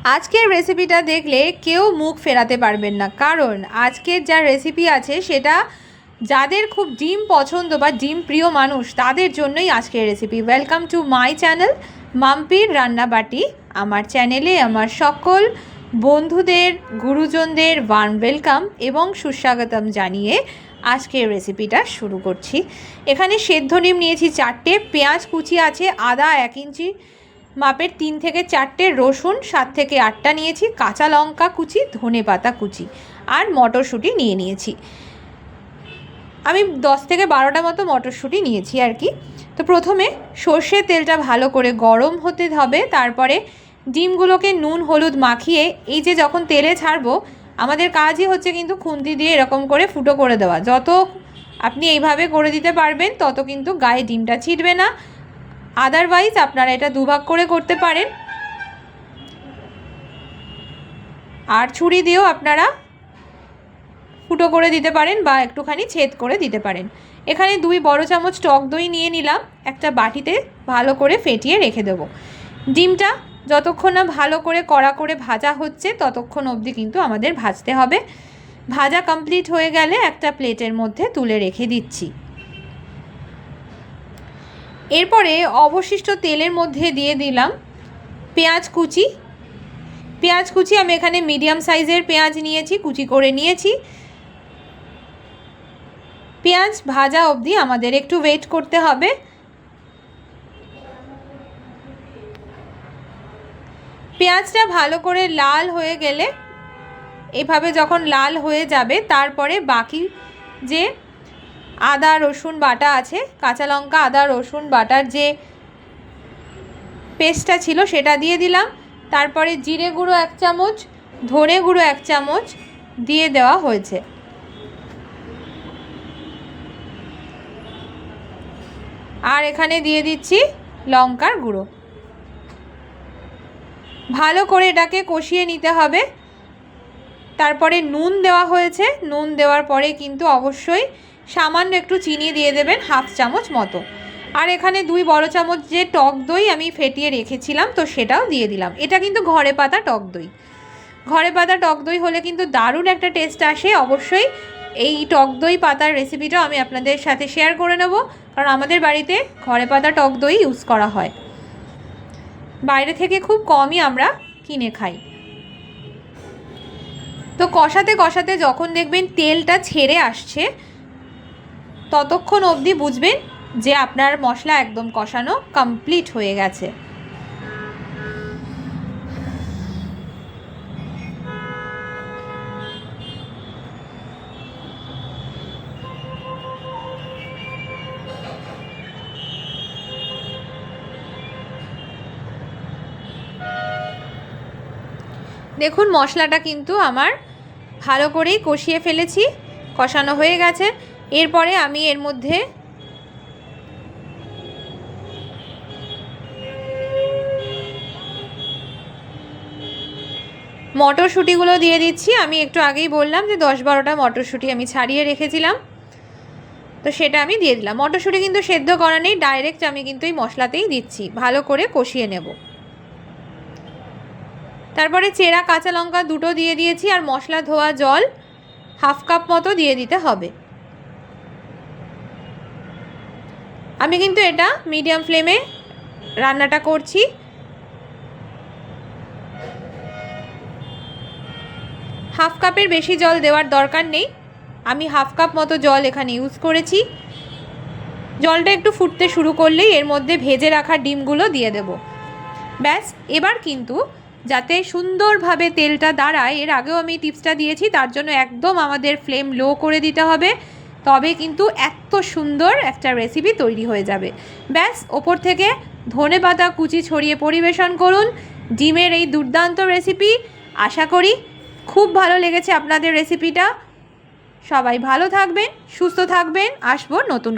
আজকের রেসিপিটা দেখলে কেউ মুখ ফেরাতে পারবেন না, কারণ আজকের যা রেসিপি আছে সেটা যাদের খুব ডিম পছন্দ বা ডিম প্রিয় মানুষ তাদের জন্যই আজকের recipe. Welcome to my channel মাম্পির রান্নাবাটি। আমার চ্যানেলে আমার সকল বন্ধুদের গুরুজনদের ওয়ার্ম ওয়েলকাম এবং সুস্বাগতম জানিয়ে আজকের রেসিপিটা শুরু করছি। এখানে সেদ্ধ ডিম নিয়েছি 4টে, পেঁয়াজ কুচি আছে আদা 1 ইঞ্চি মাপের 3 থেকে 4টে, রসুন 7 থেকে 8টা নিয়েছি, কাঁচা লঙ্কা কুচি, ধনেপাতা কুচি আর মটরশুঁটি নিয়ে নিয়েছি। আমি 10 থেকে 12টা মতো মটরশুঁটি নিয়েছি আর কি। তো প্রথমে সর্ষের তেলটা ভালো করে গরম হতে হবে, তারপরে ডিমগুলোকে নুন হলুদ মাখিয়ে এই যে যখন তেলে ছাড়বো আমাদের কাজই হচ্ছে কিন্তু খুন্তি দিয়ে এরকম করে ফুটো করে দেওয়া। যত আপনি এইভাবে করে দিতে পারবেন তত কিন্তু গায়ে ডিমটা ছিটবে না। আদারওয়াইজ আপনারা এটা দুভাগ করে করতে পারেন, আর ছুরি দিয়েও আপনারা ফুটো করে দিতে পারেন বা একটুখানি ছেদ করে দিতে পারেন। এখানে 2 বড় চামচ টক দই নিয়ে নিলাম, একটা বাটিতে ভালো করে ফেটিয়ে রেখে দেবো। ডিমটা যতক্ষণ না ভালো করে কড়া করে ভাজা হচ্ছে ততক্ষণ অবধি কিন্তু আমাদের ভাজতে হবে। ভাজা কমপ্লিট হয়ে গেলে একটা প্লেটের মধ্যে তুলে রেখে দিচ্ছি। এরপরে অবশিষ্ট তেলের মধ্যে দিয়ে দিলাম পেঁয়াজ কুচি। পেঁয়াজ কুচি আমি এখানে মিডিয়াম সাইজের পেঁয়াজ নিয়েছি, কুচি করে নিয়েছি। পেঁয়াজ ভাজা অবধি আমাদের একটু ওয়েট করতে হবে। পেঁয়াজটা ভালো করে লাল হয়ে গেলে, এভাবে যখন লাল হয়ে যাবে তারপরে বাকি যে আদা রসুন বাটা আছে, কাঁচা লঙ্কা আদা রসুন বাটার যে পেস্টটা ছিল সেটা দিয়ে দিলাম। তারপরে জিরে গুঁড়ো 1 চামচ, ধনে গুঁড়ো 1 চামচ দিয়ে দেওয়া হয়েছে। আর এখানে দিয়ে দিচ্ছি লঙ্কার গুঁড়ো। ভালো করে এটাকে কষিয়ে নিতে হবে। তারপরে নুন দেওয়া হয়েছে, নুন দেওয়ার পরে কিন্তু অবশ্যই সামান্য একটু চিনি দিয়ে দেবেন, 1/2 চামচ মতো। আর এখানে 2 বড় চামচ যে টক দই আমি ফেটিয়ে রেখেছিলাম তো সেটাও দিয়ে দিলাম। এটা কিন্তু ঘরে পাতা টক দই। ঘরে পাতা টক দই হলে কিন্তু দারুণ একটা টেস্ট আসে। অবশ্যই এই টক দই পাতার রেসিপিটাও আমি আপনাদের সাথে শেয়ার করে নেব, কারণ আমাদের বাড়িতে ঘরে পাতা টক দই ইউজ করা হয়, বাইরে থেকে খুব কমই আমরা কিনে খাই। তো কষাতে কষাতে যখন দেখবেন তেলটা ছেড়ে আসছে ততক্ষণ অবধি বুঝবেন যে আপনার মশলা একদম কষানো কমপ্লিট হয়ে গেছে। দেখুন মশলাটা কিন্তু আমার ভালো করেই কষিয়ে ফেলেছি, কষানো হয়ে গেছে। এরপরে আমি এর মধ্যে মটরশুঁটিগুলো দিয়ে দিচ্ছি। আমি একটু আগেই বললাম যে 10-12টা মটরশুঁটি আমি ছাড়িয়ে রেখেছিলাম, তো সেটা আমি দিয়ে দিলাম। মটরশুঁটি কিন্তু সেদ্ধ করা নেই, ডাইরেক্ট আমি কিন্তু এই মশলাতেই দিচ্ছি। ভালো করে কষিয়ে নেব। তারপরে চেরা কাঁচা লঙ্কা 2টো দিয়ে দিয়েছি, আর মশলা ধোয়া জল 1/2 কাপ মতো দিয়ে দিতে হবে। আমি কিন্তু এটা মিডিয়াম ফ্লেমে রান্নাটা করছি। হাফ কাপের বেশি জল দেওয়ার দরকার নেই, আমি 1/2 কাপ মতো জল এখানে ইউজ করেছি। জলটা একটু ফুটতে শুরু করলেই এর মধ্যে ভেজে রাখা ডিমগুলো দিয়ে দেব। ব্যাস, এবার কিন্তু যাতে সুন্দরভাবে তেলটা দাঁড়ায়, এর আগেও আমি টিপসটা দিয়েছি, তার জন্য একদম আমাদের ফ্লেম লো করে দিতে হবে, তবে কিন্তু এত সুন্দর একটা রেসিপি তৈরি হয়ে যাবে। ব্যাস, ওপর থেকে ধনেপাতা কুচি ছড়িয়ে পরিবেশন করুন ডিমের এই দুর্দান্ত রেসিপি। আশা করি খুব ভালো লেগেছে আপনাদের রেসিপিটা। সবাই ভালো থাকবেন, সুস্থ থাকবেন। আসবো নতুন